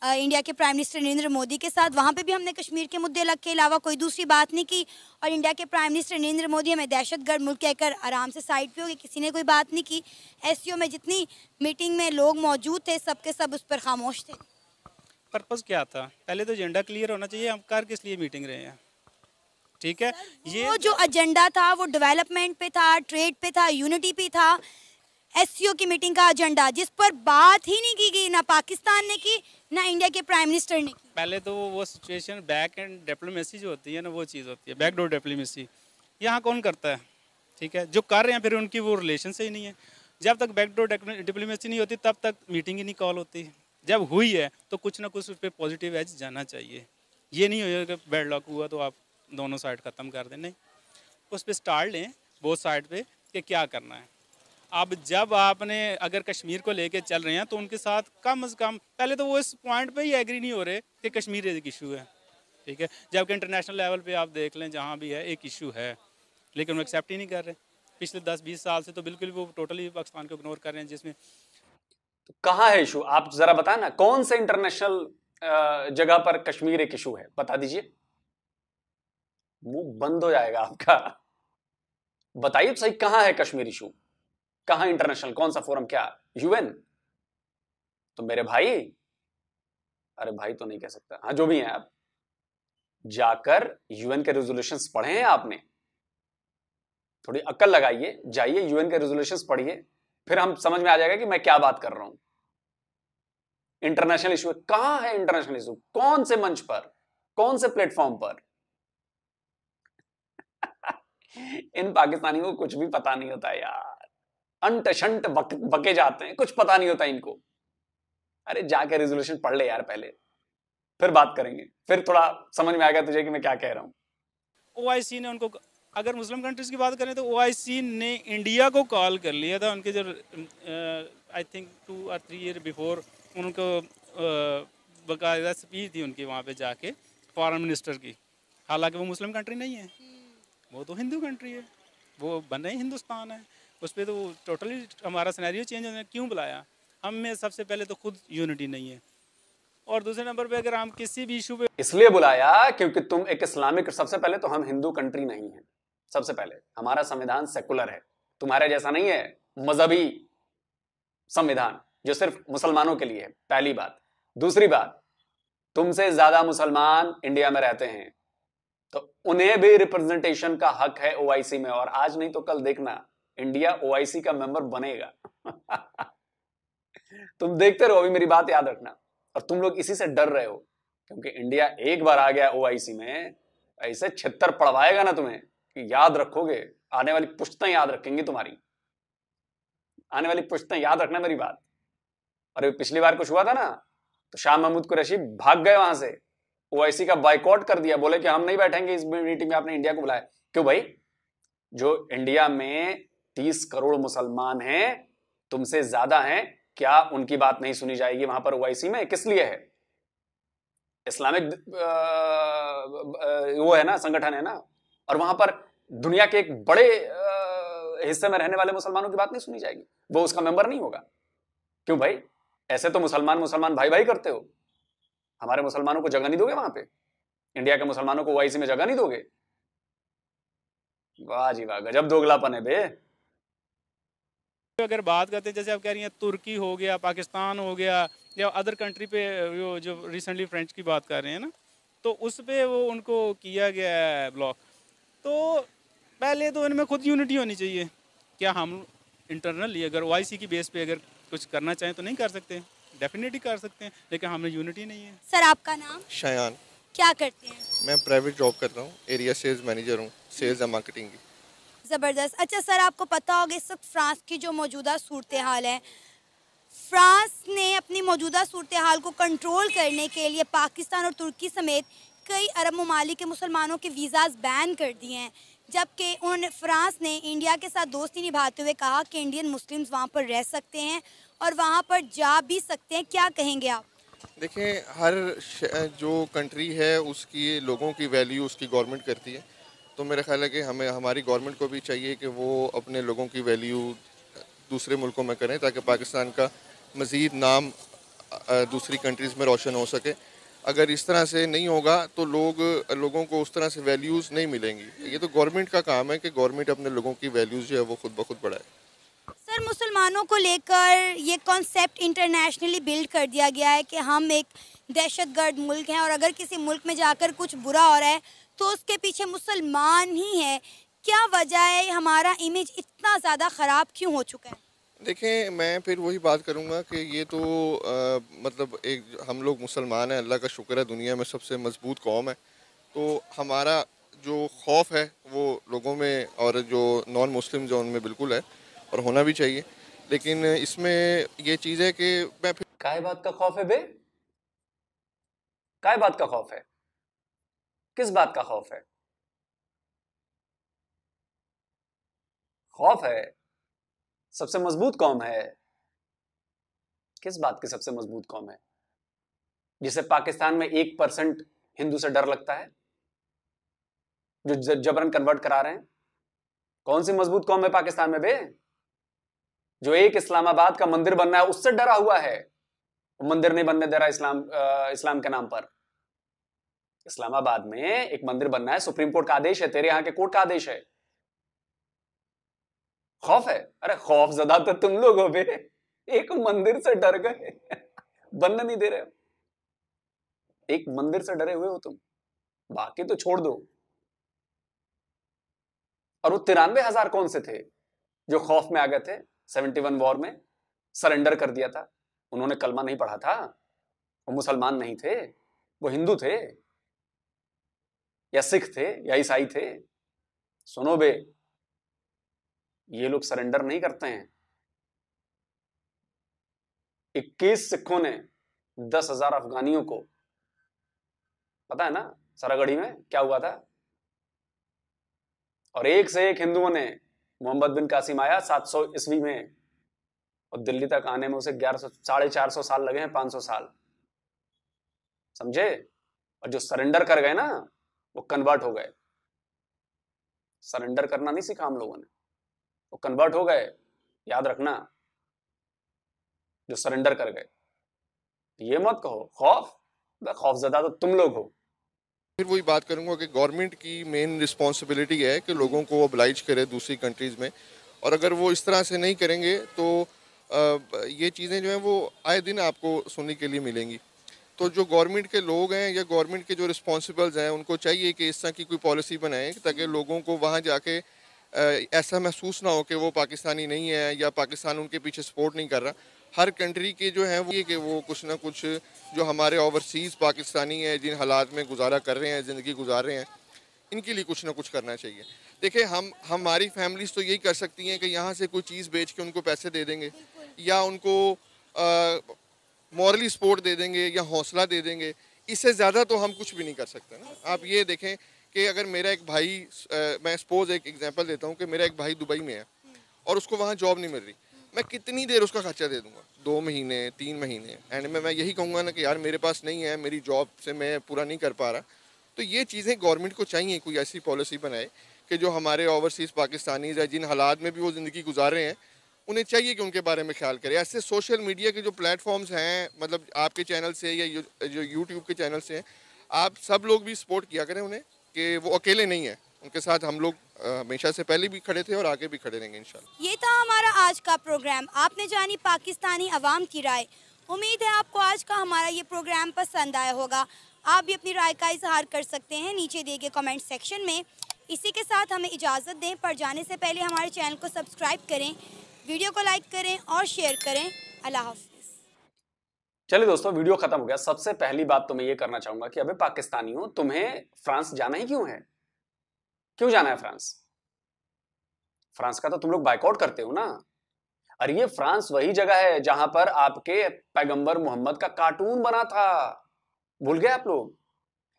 [SPEAKER 4] इंडिया के प्राइम मिनिस्टर नरेंद्र मोदी के साथ। वहाँ पे भी हमने कश्मीर के मुद्दे के अलावा कोई दूसरी बात नहीं की, और इंडिया के प्राइम मिनिस्टर नरेंद्र मोदी हमें दहशतगर्द मुल्क कहकर आराम से साइड पे हो गए, किसी ने कोई बात नहीं की। एससीओ में जितनी मीटिंग में लोग मौजूद थे सबके सब उस पर खामोश थे।
[SPEAKER 2] पर्पज़ क्या था? पहले तो एजेंडा क्लियर होना चाहिए, हम कर किस लिए मीटिंग रहे हैं, ठीक है। ये
[SPEAKER 4] वो जो एजेंडा था वो डेवलपमेंट पे था, ट्रेड पे था, यूनिटी पे था। एससीओ की मीटिंग का एजेंडा जिस पर बात ही नहीं की गई, ना पाकिस्तान ने की ना इंडिया के प्राइम मिनिस्टर ने की।
[SPEAKER 2] पहले तो वो सिचुएशन बैक एंड डिप्लोमेसी जो होती है ना, वो चीज़ होती है बैकडोर डिप्लोमेसी। यहाँ कौन करता है, ठीक है, जो कर रहे हैं फिर उनकी वो रिलेशन से ही नहीं है। जब तक बैकडोर डिप्लोमेसी नहीं होती तब तक मीटिंग ही नहीं कॉल होती। जब हुई है तो कुछ ना कुछ उस पर पॉजिटिव एज जाना चाहिए। ये नहीं हो कि बैड लक हुआ तो आप दोनों साइड ख़त्म कर दें, नहीं, उस पर स्टार्ट लें बोथ साइड पे कि क्या करना है। अब जब आपने अगर कश्मीर को लेके चल रहे हैं तो उनके साथ कम से कम पहले तो वो इस पॉइंट पे ही एग्री नहीं हो रहे कि कश्मीर एक इशू है, ठीक है। जबकि इंटरनेशनल लेवल पे आप देख लें जहाँ भी है एक इशू है, लेकिन वो एक्सेप्ट ही नहीं कर रहे। पिछले 10-20 साल से तो बिल्कुल वो टोटली पाकिस्तान को इग्नोर कर रहे हैं। जिसमें
[SPEAKER 3] तो कहाँ है इशू, आप जरा बताएं ना, कौन से इंटरनेशनल जगह पर कश्मीर एक इशू है, बता दीजिए। मुंह बंद हो जाएगा आपका। बताइए तो सही, कहां है कश्मीर इशू, कहां इंटरनेशनल, कौन सा फोरम, क्या यूएन? तो मेरे भाई, अरे भाई तो नहीं कह सकता, हाँ जो भी हैं आप, जाकर यूएन के रेजोल्यूशंस पढ़े हैं आपने? थोड़ी अक्ल लगाइए, जाइए यूएन के रेजोल्यूशंस पढ़िए, फिर हम समझ में आ जाएगा कि मैं क्या बात कर रहा हूं। इंटरनेशनल इशू कहां है, इंटरनेशनल इशू कौन से मंच पर, कौन से प्लेटफॉर्म पर? इन पाकिस्तानियों को कुछ भी पता नहीं होता यार, अंट शंट बके जाते हैं, कुछ पता नहीं होता इनको। अरे जाके रेजोल्यूशन पढ़ ले यार पहले, फिर बात करेंगे, फिर थोड़ा समझ में आएगा तुझे कि मैं क्या कह रहा हूं।
[SPEAKER 2] ओआईसी ने उनको, अगर मुस्लिम कंट्रीज की बात करें तो ओआईसी ने इंडिया को कॉल कर लिया था। उनके जो आई थिंक 2 और 3 ईयर बिफोर उनको बाकायदा स्पीच थी उनकी वहाँ पे जाके फॉरेन मिनिस्टर की। हालांकि वो मुस्लिम कंट्री नहीं है, वो तो हिंदू कंट्री है, वो बना ही हिंदुस्तान है। उस पर तो टोटली हमारा सिनेरियो चेंज होने। क्यों बुलाया? हम में सबसे पहले तो खुद यूनिटी नहीं है, और दूसरे नंबर पे अगर हम किसी भी इशू पे,
[SPEAKER 3] इसलिए बुलाया क्योंकि तुम एक इस्लामिक, सबसे पहले तो हम हिंदू कंट्री नहीं है, सबसे पहले हमारा संविधान सेकुलर है, तुम्हारे जैसा नहीं है मजहबी संविधान जो सिर्फ मुसलमानों के लिए है, पहली बात। दूसरी बात, तुमसे ज्यादा मुसलमान इंडिया में रहते हैं, तो उन्हें भी रिप्रेजेंटेशन का हक है ओआईसी में, और आज नहीं तो कल देखना इंडिया ओआईसी का मेंबर बनेगा। तुम देखते रहो, अभी मेरी बात याद रखना। और तुम लोग इसी से डर रहे हो, क्योंकि इंडिया एक बार आ गया ओआईसी में, ऐसे छित्तर पड़वाएगा ना तुम्हें कि याद रखोगे, आने वाली पुश्तें याद रखेंगी तुम्हारी, आने वाली पुश्तें याद रखना मेरी बात। और पिछली बार कुछ हुआ था ना, तो शाह महमूद कुरैशी भाग गए वहां से, ओआईसी का बाइकआउट कर दिया, बोले कि हम नहीं बैठेंगे इस मीटिंग में, आपने इंडिया को बुलाया। क्यों भाई? जो इंडिया में 30 करोड़ मुसलमान हैं, तुमसे ज्यादा हैं, क्या उनकी बात नहीं सुनी जाएगी वहां पर ओआईसी में? किस लिए है? इस्लामिक वो है ना, संगठन है ना, और वहां पर दुनिया के एक बड़े हिस्से में रहने वाले मुसलमानों की बात नहीं सुनी जाएगी, वो उसका मेंबर नहीं होगा। क्यों भाई? ऐसे तो मुसलमान भाई भाई करते हो, हमारे मुसलमानों को जगह नहीं दोगे वहां पे? इंडिया के मुसलमानों को ओआईसी में जगह नहीं दोगे? वाह जी वाह, गजब दोगलापन है बे।
[SPEAKER 2] अगर बात करते हैं जैसे आप कह रही हैं तुर्की हो गया, पाकिस्तान हो गया, या अदर कंट्री पे वो जो रिसेंटली फ्रेंच की बात कर रहे हैं ना, तो उस पे वो उनको किया गया है ब्लॉक। तो पहले तो इनमें खुद यूनिटी होनी चाहिए। क्या हम इंटरनली अगर ओआईसी की बेस पे अगर कुछ करना चाहें तो नहीं कर सकते? डेफिनेटली कर सकते हैं, लेकिन हमें यूनिटी नहीं है।
[SPEAKER 4] सर आपका नाम?
[SPEAKER 6] शयान।
[SPEAKER 4] क्या करते हैं?
[SPEAKER 6] मैं प्राइवेट जॉब करता हूँ, एरिया सेल्स मैनेजर हूँ, सेल्स एंड मार्केटिंग की।
[SPEAKER 4] ज़बरदस्त। अच्छा सर, आपको पता होगा इस वक्त फ्रांस की जो मौजूदा सूरत हाल है, फ्रांस ने अपनी मौजूदा सूरत हाल को कंट्रोल करने के लिए पाकिस्तान और तुर्की समेत कई अरब ममालिक के मुसलमानों के वीज़ाज़ बैन कर दिए हैं, जबकि फ्रांस ने इंडिया के साथ दोस्ती निभाते हुए कहा कि इंडियन मुस्लिम्स वहाँ पर रह सकते हैं और वहाँ पर जा भी सकते हैं। क्या कहेंगे आप?
[SPEAKER 6] देखें, हर जो कंट्री है उसकी लोगों की वैल्यू उसकी गवर्नमेंट करती है, तो मेरा ख्याल है कि हमें हमारी गवर्नमेंट को भी चाहिए कि वो अपने लोगों की वैल्यू दूसरे मुल्कों में करें ताकि पाकिस्तान का मज़ीद नाम दूसरी कंट्रीज़ में रोशन हो सके। अगर इस तरह से नहीं होगा तो लोगों को उस तरह से वैल्यूज़ नहीं मिलेंगी। ये तो गवर्नमेंट का काम है कि गवर्नमेंट अपने लोगों की वैल्यूज़ जो है वो खुद ब खुद बढ़ाए।
[SPEAKER 4] सर, मुसलमानों को लेकर ये कॉन्सेप्ट इंटरनेशनली बिल्ड कर दिया गया है कि हम एक दहशतगर्द मुल्क हैं और अगर किसी मुल्क में जाकर कुछ बुरा हो रहा है तो उसके पीछे मुसलमान ही है। क्या वजह है, हमारा इमेज इतना ज़्यादा ख़राब क्यों हो चुका है?
[SPEAKER 6] देखें, मैं फिर वही बात करूँगा कि ये तो मतलब एक हम लोग मुसलमान हैं, अल्लाह का शुक्र है दुनिया में सबसे मजबूत कौम है, तो हमारा जो खौफ है वो लोगों में और जो नॉन मुस्लिम जो उनमें बिल्कुल है और होना भी चाहिए। लेकिन इसमें ये चीज़ है कि मैं फिर
[SPEAKER 3] काय बात का खौफ है बे? काय बात का खौफ है? किस बात का खौफ है? खौफ है सबसे मजबूत कौम है। किस बात की सबसे मजबूत कौम है? जिसे पाकिस्तान में 1% हिंदू से डर लगता है, जो जबरन कन्वर्ट करा रहे हैं। कौन सी मजबूत कौम है पाकिस्तान में बे? जो एक इस्लामाबाद का मंदिर बनना है उससे डरा हुआ है। वो मंदिर नहीं बनने दे रहा इस्लाम के नाम पर। इस्लामाबाद में एक मंदिर बनना है, सुप्रीम कोर्ट का आदेश है, तेरे यहां के कोर्ट का आदेश है। खौफ है? अरे खौफ ज़्यादा तो तुम लोग हो बे, एक मंदिर से डर गए बनने नहीं दे रहे हो। एक मंदिर से डरे हुए हो तुम, बाकी तो छोड़ दो। और वो 93,000 कौन से थे जो खौफ में आ गए थे 71 वॉर में, सरेंडर कर दिया था? उन्होंने कलमा नहीं पढ़ा था, वो मुसलमान नहीं थे, वो हिंदू थे या सिख थे या ईसाई थे। सुनो बे, ये लोग सरेंडर नहीं करते हैं। 21 सिखों ने 10,000 अफगानियों को, पता है ना सरागढ़ी में क्या हुआ था? और एक से एक हिंदुओं ने, मोहम्मद बिन कासिम आया 700 ईस्वी में और दिल्ली तक आने में उसे 450 साल लगे हैं, 500 साल, समझे? और जो सरेंडर कर गए ना वो कन्वर्ट हो गए। सरेंडर करना नहीं सीखा हम लोगों ने, वो कन्वर्ट हो गए। याद रखना, जो सरेंडर कर गए। ये मत कहो खौफ, खौफजदा तो तुम लोग हो।
[SPEAKER 6] फिर वही बात करूँगा कि गवर्नमेंट की मेन रिस्पॉन्सिबिलिटी है कि लोगों को ओब्लाइज करे दूसरी कंट्रीज़ में, और अगर वो इस तरह से नहीं करेंगे तो ये चीज़ें जो हैं वो आए दिन आपको सुनने के लिए मिलेंगी। तो जो गवर्नमेंट के लोग हैं या गवर्नमेंट के जो रिस्पॉन्सिबल्स हैं उनको चाहिए कि इस तरह की कोई पॉलिसी बनाएं ताकि लोगों को वहाँ जाके ऐसा महसूस ना हो कि वो पाकिस्तानी नहीं है या पाकिस्तान उनके पीछे सपोर्ट नहीं कर रहा। हर कंट्री के जो हैं वो ये कि वो कुछ ना कुछ जो हमारे ओवरसीज़ पाकिस्तानी हैं जिन हालात में गुजारा कर रहे हैं, ज़िंदगी गुजार रहे हैं, इनके लिए कुछ ना कुछ करना चाहिए। देखिए, हमारी फैमिलीज़ तो यही कर सकती हैं कि यहाँ से कोई चीज़ बेच के उनको पैसे दे देंगे या उनको मॉरली सपोर्ट दे देंगे या हौसला दे देंगे। इससे ज़्यादा तो हम कुछ भी नहीं कर सकते ना। आप ये देखें कि अगर मेरा एक भाई, मैं सपोज एक एग्जांपल देता हूँ कि मेरा एक भाई दुबई में है और उसको वहाँ जॉब नहीं मिल रही, मैं कितनी देर उसका खर्चा दे दूँगा? 2 महीने, 3 महीने। एंड में मैं यही कहूँगा ना कि यार मेरे पास नहीं है, मेरी जॉब से मैं पूरा नहीं कर पा रहा। तो ये चीज़ें गवर्नमेंट को चाहिए कोई ऐसी पॉलिसी बनाए कि जो हमारे ओवरसीज़ पाकिस्तानीज़ है जिन हालात में भी वो ज़िंदगी गुजार रहे हैं, उन्हें चाहिए कि उनके बारे में ख्याल करें। ऐसे सोशल मीडिया के जो प्लेटफॉर्म्स हैं, मतलब आपके चैनल से या जो यूट्यूब के चैनल से हैं, आप सब लोग भी सपोर्ट किया करें उन्हें कि वो अकेले नहीं है। उनके साथ हम लोग हमेशा से पहले भी खड़े थे और आगे भी खड़े रहेंगे इंशाल्लाह।
[SPEAKER 4] ये था हमारा आज का प्रोग्राम। आपने जानी पाकिस्तानी अवाम की राय। उम्मीद है आपको आज का हमारा ये प्रोग्राम पसंद आया होगा। आप भी अपनी राय का इजहार कर सकते हैं नीचे दिए गए कमेंट सेक्शन में। इसी के साथ हमें इजाज़त दें, पर जाने से पहले हमारे चैनल को सब्सक्राइब करें, वीडियो को लाइक करें और शेयर करें। अल्लाह हाफ़िज़।
[SPEAKER 3] चलिए दोस्तों, वीडियो खत्म हो गया। सबसे पहली बात तो मैं ये करना चाहूंगा कि अबे पाकिस्तानियों, तुम्हें फ्रांस जाना ही क्यों है? क्यों जाना है फ्रांस? फ्रांस का तो तुम लोग बायकॉट करते हो ना। अरे ये फ्रांस वही जगह है जहां पर आपके पैगंबर मोहम्मद का कार्टून बना था, भूल गए आप लोग?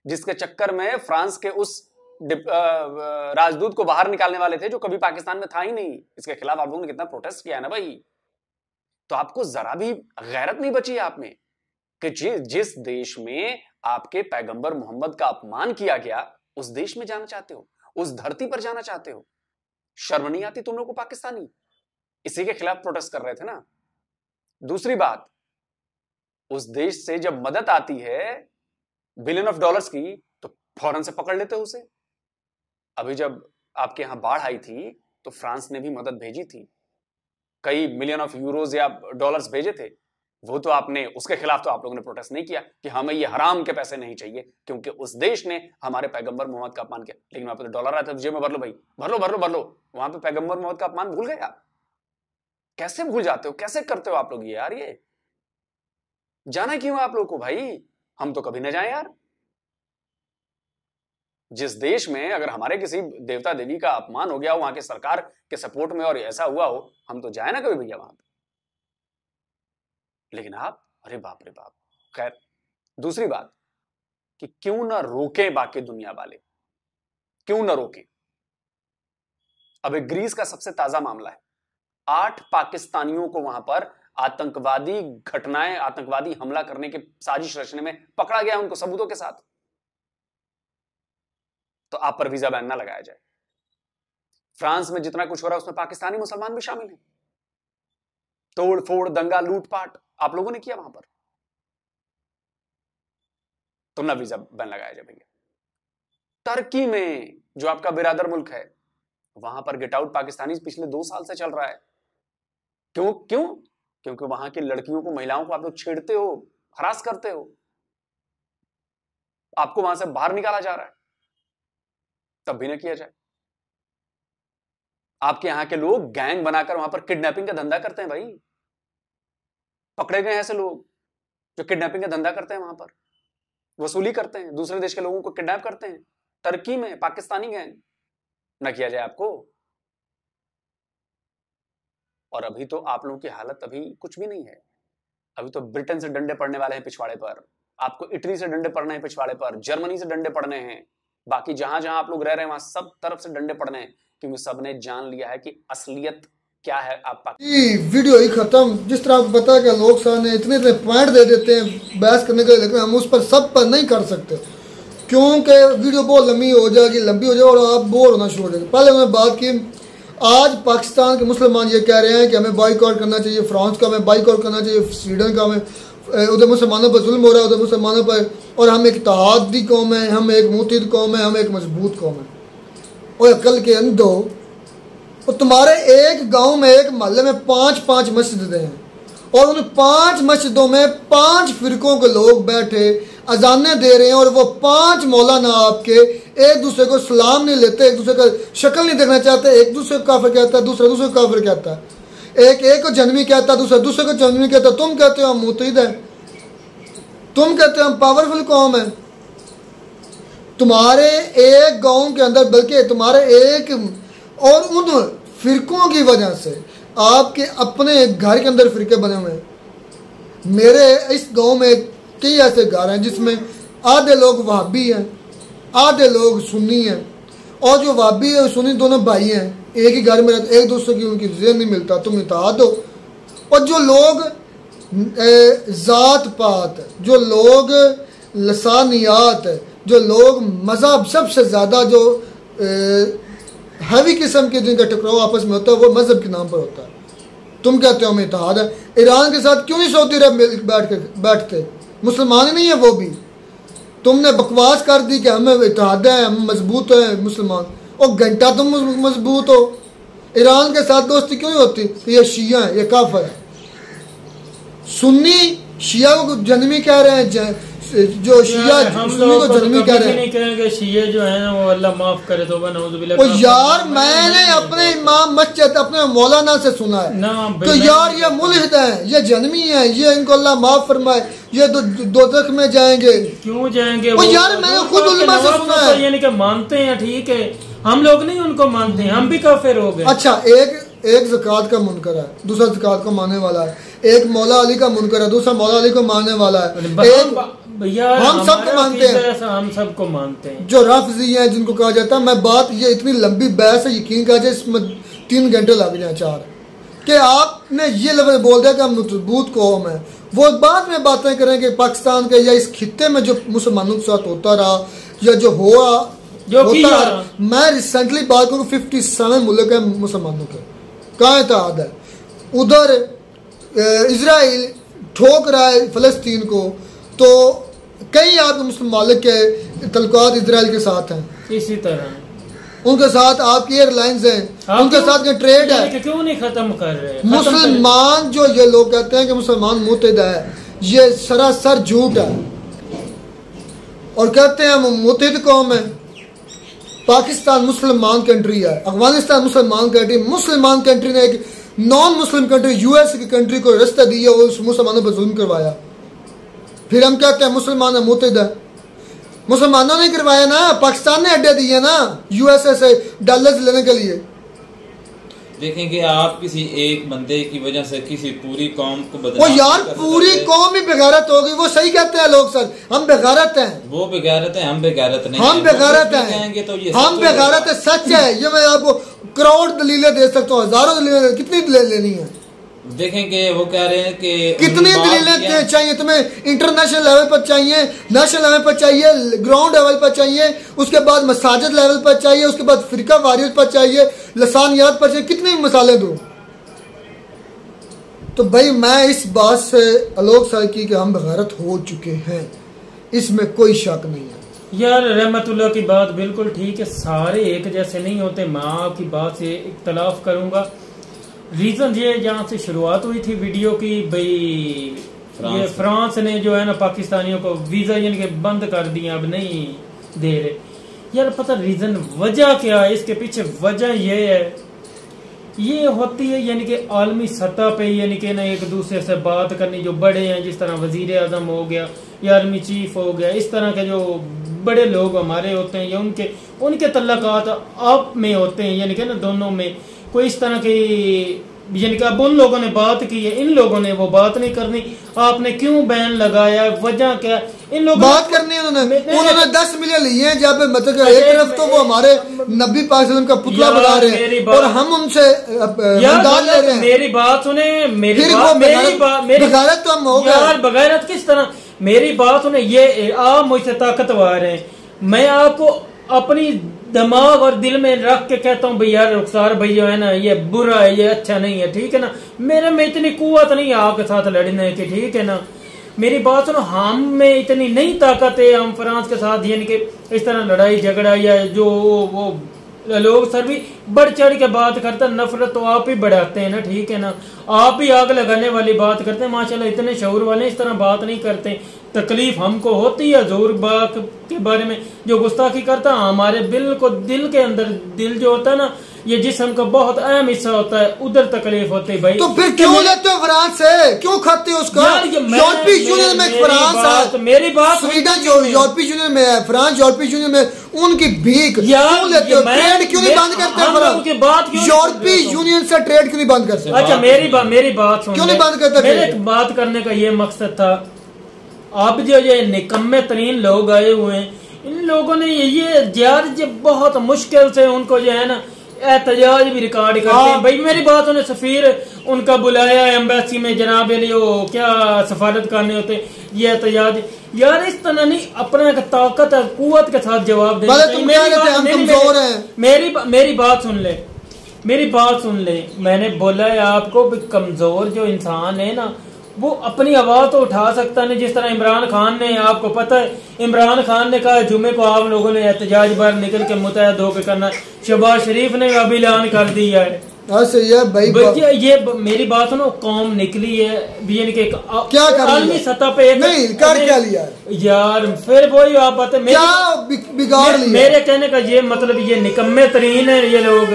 [SPEAKER 3] जिसके चक्कर में फ्रांस के उस राजदूत को बाहर निकालने वाले थे जो कभी पाकिस्तान में था ही नहीं। इसके खिलाफ आप लोगों ने कितना प्रोटेस्ट किया है ना भाई। तो आपको जरा भी गैरत नहीं बची आप में कि जिस देश में आपके पैगंबर मोहम्मद का अपमान किया गया, उस देश में जाना चाहते हो, उस धरती पर जाना चाहते हो। शर्म नहीं आती तुम लोग को पाकिस्तानी? इसी के खिलाफ प्रोटेस्ट कर रहे थे ना। दूसरी बात, उस देश से जब मदद आती है बिलियन ऑफ डॉलर्स की, तो फौरन से पकड़ लेते हो उसे। अभी जब आपके यहां बाढ़ आई थी तो फ्रांस ने भी मदद भेजी थी, कई मिलियन ऑफ यूरोज या डॉलर्स भेजे थे। वो तो आपने, उसके खिलाफ तो आप लोगों ने प्रोटेस्ट नहीं किया कि हमें ये हराम के पैसे नहीं चाहिए, क्योंकि उस देश ने हमारे पैगंबर मोहम्मद का अपमान किया। लेकिन वहां पे तो डॉलर आया था, जेब में भर लो भाई, भर लो भर लो भर लो। वहां पे पैगंबर मोहम्मद का अपमान भूल गए आप? कैसे भूल जाते हो? कैसे करते हो आप लोग ये यार? ये जाना क्यों आप लोग को भाई? हम तो कभी ना जाए यार। जिस देश में अगर हमारे किसी देवता देवी का अपमान हो गया हो, वहां की सरकार के सपोर्ट में और ऐसा हुआ हो, हम तो जाए ना कभी भैया वहां पे। लेकिन आप, अरे बाप रे बाप। खैर, दूसरी बात कि क्यों ना रोके बाकी दुनिया वाले, क्यों ना रोके? अबे ग्रीस का सबसे ताजा मामला है, 8 पाकिस्तानियों को वहां पर आतंकवादी घटनाएं, आतंकवादी हमला करने की साजिश रचने में पकड़ा गया, उनको सबूतों के साथ। तो आप पर वीजा बैन ना लगाया जाए। फ्रांस में जितना कुछ हो रहा है उसमें पाकिस्तानी मुसलमान भी शामिल हैं। तोड़ फोड़, दंगा, लूटपाट आप लोगों ने किया वहां पर, तो ना वीजा बैन लगाया जाए भैया। टर्की में जो आपका बिरादर मुल्क है, वहां पर गेट आउट पाकिस्तानी पिछले 2 साल से चल रहा है। क्यों? क्योंकि वहां की लड़कियों को, महिलाओं को आप लोग छेड़ते हो, हरास करते हो, आपको वहां से बाहर निकाला जा रहा है, तब भी ना किया जाए। आपके यहां के लोग गैंग बनाकर वहां पर किडनैपिंग का धंधा करते हैं भाई। पकड़े गए ऐसे लोग जो किडनैपिंग का धंधा करते हैं, वहां पर वसूली करते हैं, दूसरे देश के लोगों को किडनैप करते हैं। टर्की में पाकिस्तानी गैंग, ना किया जाए आपको। और अभी तो आप लोगों की हालत अभी कुछ भी नहीं है। अभी तो ब्रिटेन से डंडे पड़ने वाले हैं पिछवाड़े पर, आपको इटली से डंडे पड़ने हैं पिछवाड़े पर, जर्मनी से डंडे पड़ने हैं, बाकी जहां जहां आप लोग रह रहे हैं वहां सब तरफ से डंडे पड़ने हैं, क्योंकि सबने जान लिया है कि असलियत क्या है। आप
[SPEAKER 1] वीडियो ही खत्म। जिस तरह आपको पता है कि लोग सामने इतने पॉइंट दे देते हैं बहस करने के लिए, लेकिन हम उस पर सब पर नहीं कर सकते, क्योंकि वीडियो बहुत लंबी हो जाएगी और आप बोर होना शुरू हो जाएंगे। पहले उन्होंने बात की, आज पाकिस्तान के मुसलमान ये कह रहे हैं कि हमें बाइकआउट करना चाहिए फ्रांस का, हमें बाइकआउट करना चाहिए स्वीडन का, हमें उधर मुसलमानों पर जुल्म हो रहा है, उधर मुसलमानों पर, और हम एक इत्तेहादी कौम है, हम एक मुत्तहिद कौम है, हम एक मजबूत कौम है। और अकल के अंधो, और तुम्हारे एक गांव में, एक मोहल्ले में 5-5 मस्जिदें हैं, और उन 5 मस्जिदों में 5 फिरकों के लोग बैठे अजानें दे रहे हैं, और वो 5 मौलाना आपके एक दूसरे को सलाम नहीं लेते, एक दूसरे का शक्ल नहीं देखना चाहते, एक दूसरे को काफिर कहता है, दूसरे को काफिर कहता है, एक को जन्मी कहता है, दूसरे को जन्मी कहता है। तुम कहते हो हम मुत्तहिद हैं, तुम कहते हो हम पावरफुल कौम है। तुम्हारे एक गांव के अंदर, बल्कि तुम्हारे एक और उन फिरकों की वजह से आपके अपने घर के अंदर फिरके बने हुए हैं। मेरे इस गांव में कई ऐसे घर हैं जिसमें आधे लोग वहाबी हैं, आधे लोग सुन्नी हैं, और जो वहाबी और सुन्नी दोनों भाई हैं, एक ही घर में रहते, एक दूसरे की उनकी ज़िन नहीं मिलता, तुम इत्तेहाद हो। और जो लोग ज़ात पात, जो लोग लसानियात, जो लोग मज़हब, सबसे ज़्यादा जो हैवी किस्म के जिनका टकराव आपस में होता है वो मज़हब के नाम पर होता है। तुम कहते हो हमें इत्तेहाद है। ईरान के साथ क्यों नहीं सऊदी अरब बैठते? मुसलमान ही नहीं है वो भी। तुमने बकवास कर दी कि हमें इत्तेहाद है, हम मजबूत हैं मुसलमान, और घंटा तुम मजबूत हो। ईरान के साथ दोस्ती क्यों नहीं होती? तो ये शिया है, ये काफिर है। सुन्नी शिया को जन्मी कह रहे हैं, जो शिया सुन्नी को जन्मी कह रहे हैं।
[SPEAKER 7] नहीं कहेंगे शिया जो है ना वो अल्लाह माफ करे तो
[SPEAKER 1] यार मैंने अपने इमाम मस्जिद अपने मौलाना से सुना है तो यार ये मुल्हिद है, ये जन्मी है, ये इनको अल्लाह माफ फरमाए, ये दोज़ख में जाएंगे।
[SPEAKER 7] क्यों जाएंगे?
[SPEAKER 1] यार मैंने खुद उलमा से सुना है।
[SPEAKER 7] यानी कि मानते हैं, ठीक है, हम लोग नहीं उनको मानते हैं, हम भी काफिर हो गए।
[SPEAKER 1] अच्छा, एक ज़कात का मुनकर है, दूसरा ज़कात को मानने वाला है, एक मौला अली का मुनकर है, दूसरा मौला अली को मानने वाला है। हम सबको मानते हैं,
[SPEAKER 7] हम सबको मानते हैं।
[SPEAKER 1] जो राफजी हैं जिनको कहा जाता है, मैं बात ये इतनी लंबी बहस है, यकीन कहा जाए इसमें 3 घंटे लग जाए 4, कि आपने ये लफ्ज़ बोल दिया कि हम मजबूत कौम है। वो बाद में बातें करें कि पाकिस्तान के या इस खित्ते में जो मुसलमानों के साथ होता रहा या जो होता मैं रिसेंटली बात करूँ 57 मुल्क है मुसलमानों के, कहाँ इत्तेहाद है? उधर इजराइल ठोक रहा है फ़लस्तीन को, तो कई आपके मुस्लिम मालिक के तल्लुकात इजराइल के साथ हैं,
[SPEAKER 7] इसी तरह
[SPEAKER 1] उनके साथ आपकी एयरलाइंस हैं, उनके साथ का ट्रेड है।
[SPEAKER 7] क्यों नहीं खत्म कर रहे?
[SPEAKER 1] मुसलमान जो ये लोग कहते हैं कि मुसलमान मुत्तहिद है, ये सरासर झूठ है। और कहते हैं हम मुत्तहिद कौम है। पाकिस्तान मुसलमान कंट्री है, अफगानिस्तान मुसलमान कंट्री, मुसलमान कंट्री ने एक नॉन मुस्लिम कंट्री यूएस की कंट्री को रास्ता दिया और उस मुसलमानों पर जुल्म करवाया। फिर हम कहते हैं मुसलमान मुत्तहिद है। मुसलमानों ने करवाया ना, पाकिस्तान ने अड्डे दिए ना यूएसए से डॉलर्स लेने के लिए।
[SPEAKER 8] देखेंगे आप किसी एक बंदे की वजह से किसी पूरी कौम को
[SPEAKER 1] वो यार पूरी कौम ही बेगैरत होगी। वो सही कहते हैं लोग, सर हम बेगैरत हैं,
[SPEAKER 8] वो बेगैरत है, हम बेगैरत नहीं,
[SPEAKER 1] हम बेगैरत हैं
[SPEAKER 8] तो ये
[SPEAKER 1] हम बेगैरत है, सच है ये। मैं आपको करोड़ दलीलें दे सकता हूँ, हजारों दलीलें, कितनी दलीलें लेनी है?
[SPEAKER 8] देखेंगे वो कह रहे हैं कि
[SPEAKER 1] कितनी दलीलें चाहिए तुम्हें? इंटरनेशनल लेवल पर चाहिए, नेशनल लेवल पर चाहिए, ग्राउंड लेवल पर चाहिए, उसके बाद मसाजिद लेवल पर चाहिए, उसके बाद फिरका वारियत पर चाहिए, लसानियात पर चाहिए, कितनी मिसालें दूं? तो भाई मैं इस बात से आलोक सर की कि हम बेगैरत हो चुके हैं, इसमें कोई शक नहीं है।
[SPEAKER 7] यार रहमतुल्लाह की बात बिल्कुल ठीक है, सारे एक जैसे नहीं होते। मैं आपकी बात से इख्तलाफ करूंगा। रीज़न ये जहाँ से शुरुआत हुई थी वीडियो की, भाई ये फ्रांस ने जो है ना पाकिस्तानियों को वीज़ा यानी कि बंद कर दिया, अब नहीं दे रहे। यार पता रीज़न वजह क्या है इसके पीछे? वजह ये है, ये होती है यानी कि आलमी सतह पे यानी कि ना एक दूसरे से बात करनी, जो बड़े हैं जिस तरह वजीर आजम हो गया या आर्मी चीफ हो गया, इस तरह के जो बड़े लोग हमारे होते हैं या उनके तल्लुकात आप में होते हैं, यानी कि ना दोनों में कोई इस तरह की, यानी कि अब उन लोगों ने बात की है, इन लोगों ने वो बात नहीं करनी। आपने क्यों बैन लगाया? वजह क्या? इन लोगों
[SPEAKER 1] बात करनी है उन्होंने 10 मिलियन लिए हैं, जब मतलब एक तरफ तो वो हमारे नबी पाक सल्लल्लाहु अलैहि वसल्लम का पुतला बना रहे हैं और हम उनसे इमदाद ले रहे हैं।
[SPEAKER 7] मेरी बात सुने,
[SPEAKER 1] बगैरत तो हम हो गए
[SPEAKER 7] यार। बगैरत किस तरह? मेरी बात सुने, ये आप मुझसे ताकतवर हैं, मैं आपको अपनी दिमाग और दिल में रख के कहता हूँ भाई यार रुखसार भाई जो है ना ये बुरा है, ये अच्छा नहीं है, ठीक है ना। मेरे में इतनी कुव्वत नहीं है आपके साथ लड़ने की, ठीक है ना। मेरी बात सुनो, हम में इतनी नहीं ताकत है हम फ्रांस के साथ यानी कि इस तरह लड़ाई झगड़ा या जो वो लोग सर भी बढ़ चढ़ के बात करते हैं। नफरत तो आप ही बढ़ाते हैं ना, ठीक है ना। आप ही आग लगाने वाली बात करते हैं। माशाल्लाह इतने शऊर वाले इस तरह बात नहीं करते। तकलीफ हमको होती है ज़रूर बात के बारे में, जो गुस्ताखी करता है हमारे दिल के अंदर, दिल जो होता है ना ये जिस्म का बहुत अहम हिस्सा होता है, उधर तकलीफ होती है भाई।
[SPEAKER 1] तो फिर क्यों लेते हो फ्रांस से? क्यों खाते हो उसका? यूरोपीय यूनियन में फ्रांस है, मेरी बात स्वीडन जो यूरोपीय यूनियन में है, फ्रांस यूरोपीय यूनियन में, उनकी भीख क्यों लेते हो? ट्रेड क्यों नहीं बंद करते? यूरोपीय यूनियन से ट्रेड क्यों नहीं बंद करते?
[SPEAKER 7] अच्छा मेरी बात सुन,
[SPEAKER 1] क्यों नहीं बंद करते?
[SPEAKER 7] मेरे बात करने का ये मकसद था, अब जो ये निकम्मे तरीन लोग आए हुए हैं, इन लोगों ने ये बहुत मुश्किल से उनको जो है ना एहतजाज भी रिकॉर्ड करते हैं। भाई मेरी बात उन्हें सफीर उनका बुलाया एम्बेसी में, जनाब वो क्या सफारत करने होते, ये एहतजाज यार इस तरह नहीं, अपना ताकत कुव्वत के साथ जवाब देना। मेरी बात सुन ले, मैंने बोला है आपको कमजोर जो इंसान है ना वो अपनी आवाज तो उठा सकता नहीं। जिस तरह इमरान खान ने, आपको पता है इमरान खान ने कहा जुमे को आप लोगों ने एहतजाज बाहर निकल के मुतहद होकर करना। शहबाज शरीफ ने अभी ऐलान कर दिया है,
[SPEAKER 1] ऐसे ये भाई
[SPEAKER 7] ये मेरी बात सुनो, कौम निकली है बीएन के
[SPEAKER 1] क्या कर
[SPEAKER 7] आलमी सतह पे
[SPEAKER 1] नहीं कर क्या लिया
[SPEAKER 7] यार, फिर वही आप बात है
[SPEAKER 1] क्या बिगाड़ लिया।
[SPEAKER 7] मेरे कहने का ये मतलब ये निकम्मे तरीन है ये लोग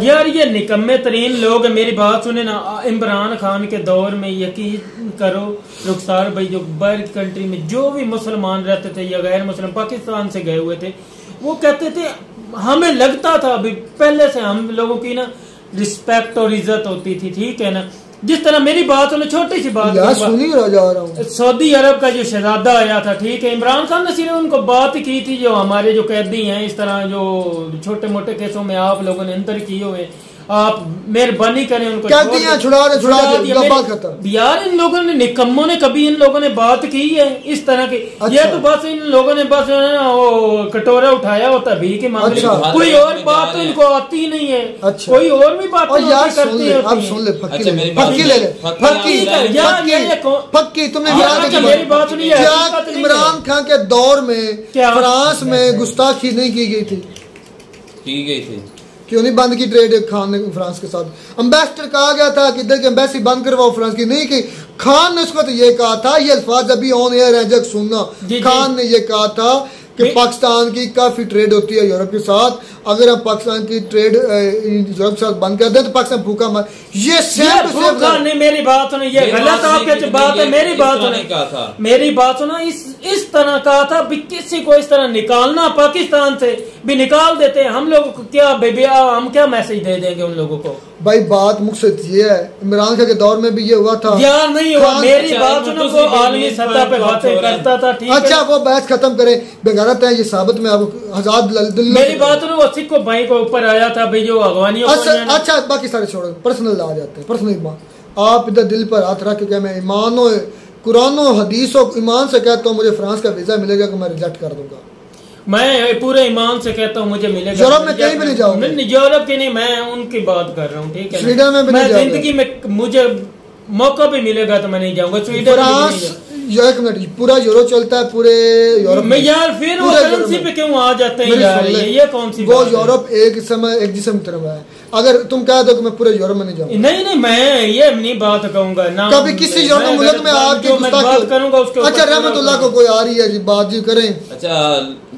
[SPEAKER 7] यार, ये निकम्मे तरीन लोग है। मेरी बात सुने ना, इमरान खान के दौर में यकीन करो रुखसार भाई, जो बाहर कंट्री में जो भी मुसलमान रहते थे या गैर मुसलमान पाकिस्तान से गए हुए थे, वो कहते थे हमें लगता था अभी पहले से हम लोगों की ना रिस्पेक्ट और इज्जत होती थी, ठीक है ना। जिस तरह मेरी बात सुनो, छोटी सी बात
[SPEAKER 1] सुनी जा रहा हूं,
[SPEAKER 7] सऊदी अरब का जो शहजादा आया था, ठीक है, इमरान खान ने सिर्फ उनको बात की थी, जो हमारे जो कैदी हैं इस तरह जो छोटे मोटे केसों में आप लोगों ने अंतर किए हुए, आप मेहरबानी करें उनको
[SPEAKER 1] छुड़ा दे।
[SPEAKER 7] यार इन लोगों ने निकम्मों ने कभी इन लोगों ने बात की है इस तरह की? अच्छा। ये तो बस इन लोगों ने बस वो कटोरा उठाया होता भी के मामले। अच्छा। कोई और बात तो इनको आती ही नहीं है। अच्छा। कोई और भी बात करती है।
[SPEAKER 1] फक्की तुमने मेरी बात सुनी है, इमरान खान के दौर में फ्रांस में गुस्ताखी नहीं की गई
[SPEAKER 8] थी
[SPEAKER 1] क्यों नहीं बंद की ट्रेड खान ने फ्रांस के साथ? एम्बेसडर कहा गया था कि इधर की एम्बेसी बंद करवाओ फ्रांस की, नहीं की। खान ने उसको तो ये कहा था, ये अल्फाज अभी ऑन एयर है जब सुनना, खान ने ये कहा था कि पाकिस्तान की काफी ट्रेड होती है यूरोप के साथ, अगर हम पाकिस्तान की ट्रेड यूरोप के साथ बंद कर दें तो पाकिस्तान भूखा मर। ये
[SPEAKER 7] भूखा नहीं, मेरी बात सुनो, ये गलत आपके बात है। मेरी बात सुनो, मेरी बात सुनो, इस तरह कहा था भी किसी को इस तरह निकालना पाकिस्तान से भी निकाल देते हैं हम लोगों को, क्या बेबी हम क्या मैसेज दे देंगे उन लोगों को?
[SPEAKER 1] भाई बात मुख्तलिफ ये है, इमरान खान के दौर में भी ये हुआ था
[SPEAKER 7] यार, नहीं हुआ। मेरी बात सुनो, वो आलमी सतह पे बातें करता था, ठीक है।
[SPEAKER 1] अच्छा वो बहस खत्म करें, बेगारत है ये साबित में आपको आजाद।
[SPEAKER 7] मेरी बात सुनो, वो सिक्को भाई को ऊपर आया था भाई जो अगवानी।
[SPEAKER 1] अच्छा बाकी सारे छोड़ो, पर्सनल आ जाते हैं। पर्सनल ईमान आप इधर दिल पर हाथ रख के मैं ईमानो कुरानो हदीसों ईमान से कहता हूँ मुझे फ्रांस का वीजा मिलेगा कि मैं रिजेक्ट कर दूंगा।
[SPEAKER 7] मैं पूरे ईमान से कहता हूँ मुझे मिलेगा।
[SPEAKER 1] यूरोप में कहीं भी नहीं जाऊंगा।
[SPEAKER 7] यूरोप की नहीं, मैं उनकी बात कर रहा हूँ, ठीक है।
[SPEAKER 1] स्वीडन में भी
[SPEAKER 7] मैं जिंदगी में मुझे मौका भी मिलेगा तो मैं नहीं जाऊंगा स्वीडन।
[SPEAKER 1] एक मिनट, पूरा यूरो चलता है पूरे यूरोप
[SPEAKER 7] में यार, फिर वो करेंसी पे क्यों आ जाते हैं यार? ये कौन सी
[SPEAKER 1] वो यूरोप एक समय एक जिस्म की तरह है। अगर तुम कह दो कि मैं पूरे यूरोप में नहीं जाऊंगा,
[SPEAKER 7] नहीं मैं ये नहीं बात कहूंगा ना
[SPEAKER 1] कभी किसी यूरोप मुल्क में आके
[SPEAKER 7] बात करूंगा उसके।
[SPEAKER 1] अच्छा रहमतुल्लाह को कोई आ रही है जी, बात जी करें।
[SPEAKER 8] अच्छा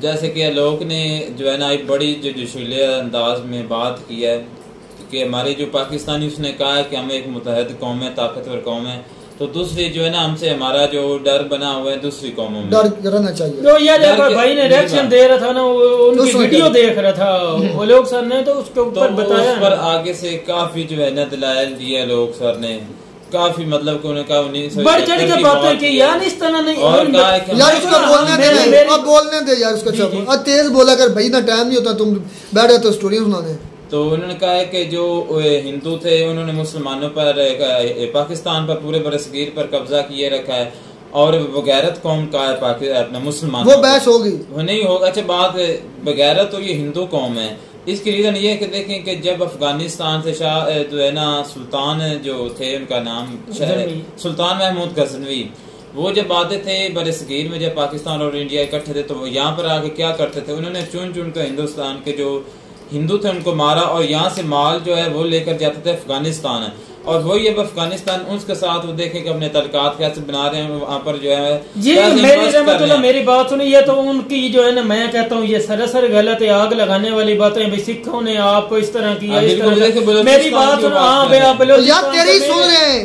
[SPEAKER 8] जैसे कि लोग ने जो है ना एक बड़ी जो जोशीले अंदाज में बात की है कि हमारी जो पाकिस्तानी उसने कहा है कि हम एक मुतहद कौम है, ताकतवर कौम है, तो दूसरी जो है ना हमसे हमारा जो डर बना हुआ है दूसरी कौमों में,
[SPEAKER 1] डर रहना चाहिए।
[SPEAKER 7] तो ये देखो भाई ने रिएक्शन दे रहा था ना, उनकी वीडियो देख रहा था वो लोग सर ने, तो उसके ऊपर बताया,
[SPEAKER 8] उस पर आगे से काफी जो है ना दलाइल दिया लोग सर ने, काफी मतलब को उन्होंने कहा
[SPEAKER 7] बढ़ चढ़ के बातें की यार, इस तरह नहीं।
[SPEAKER 8] और
[SPEAKER 1] यार उसको बोलने दे, अब बोलने दे यार उसका, तेज बोला कर भाई, ना टाइम नहीं होता, तुम बैठ जाते स्टोरी सुनाने।
[SPEAKER 8] तो उन्होंने कहा है कि जो हिंदू थे उन्होंने मुसलमानों पर पाकिस्तान पर पूरे बरसगीर पर कब्जा किए रखा है और बगैरत कौम का है अपना मुसलमान।
[SPEAKER 1] वो बहस होगी,
[SPEAKER 8] वो नहीं होगा। अच्छा बात बगैरत तो ये हिंदू कौम है। इसकी रीजन ये है कि देखें कि जब अफगानिस्तान से शाह जो है ना सुल्तान जो थे, उनका नाम सुल्तान महमूद गजनवी, वो जब आते थे बरसगीर में, जब पाकिस्तान और इंडिया इकट्ठे थे, तो वो यहाँ पर आके क्या करते थे, उन्होंने चुन चुन कर हिंदुस्तान के जो हिंदू थे उनको मारा और यहाँ से माल जो है वो लेकर जाते थे अफगानिस्तान। और वही अब अफगानिस्तान उसके साथ वो देखें कि अपने तलकात कैसे बना रहे हैं वहाँ पर जो है
[SPEAKER 7] जी। मेरी बात सुनिए, ये तो उनकी जो है ना, मैं कहता हूँ ये सरासर गलत है, आग लगाने वाली बातें। भाई सिखों ने आपको इस तरह की, मेरी बात सुनो। हाँ भैया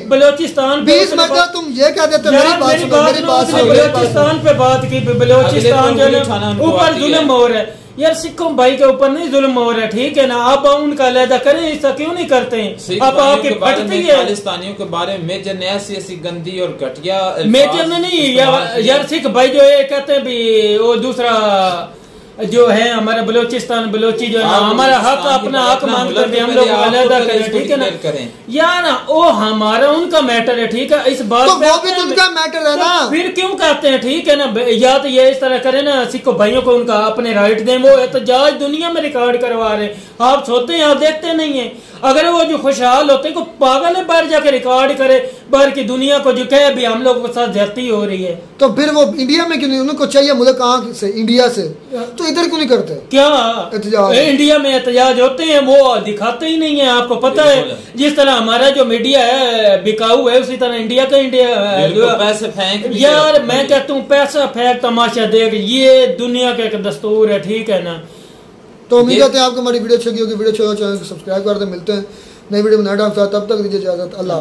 [SPEAKER 7] बलोचिस्तान
[SPEAKER 1] तुम ये क्या देते,
[SPEAKER 7] बलोचिस्तान पे बात की, बलोचिस्तान जो है ऊपर जुल्म हो रहा है यार, सिखों भाई के ऊपर नहीं जुल्म हो रहा है, ठीक है ना। आप उनका अलहदा करें, ऐसा क्यों नहीं करते हैं? आप आपके फटती है
[SPEAKER 8] खालिस्तानियों के बारे में मेजर ने ऐसी गंदी और घटिया
[SPEAKER 7] मेजर ने नहीं यार सिख भाई जो ये कहते हैं भी वो दूसरा जो है हमारा बलोचिस्तान बलोची जो है ना, हमारा हक अपना हक मांगते हैं, हम लोग अलहदा करें, ठीक है ना यार। वो हमारा उनका मैटर है, ठीक है। इस बात
[SPEAKER 1] तो वो भी उनका मैटर है ना,
[SPEAKER 7] फिर क्यों कहते हैं, ठीक है ना। या तो ये इस तरह करें ना, सिखो भाइयों को उनका अपने राइट दें, वो एहतजाज दुनिया में रिकॉर्ड करवा रहे, आप सोते हैं, आप देखते नहीं है। अगर वो जो खुशहाल होते को पागल है, बाहर जाके रिकॉर्ड करे, बाहर की दुनिया को जो कहे भी हम लोगों के साथ ज्यादती हो रही है,
[SPEAKER 1] तो फिर वो इंडिया में क्यों नहीं? उनको चाहिए मुल्क कहाँ से? इंडिया से, तो इधर क्यों नहीं करते?
[SPEAKER 7] क्या
[SPEAKER 1] एहतजाज?
[SPEAKER 7] इंडिया में एहतजाज होते हैं, वो दिखाते ही नहीं है। आपको पता है जिस तरह हमारा जो मीडिया है बिकाऊ है, उसी तरह इंडिया का इंडिया
[SPEAKER 8] पैसे फेंक
[SPEAKER 7] यार, मैं कहता हूँ पैसा फेंक तमाशा देख, ये दुनिया का एक दस्तूर है, ठीक है ना।
[SPEAKER 1] तो उम्मीद करते हैं आपको हमारी वीडियो अच्छी लगी होगी। वीडियो अच्छी हो चैनल को सब्सक्राइब कर दे। मिलते हैं नई वीडियो में नए डांस, तब तक दीजिए इजाजत। अल्लाह।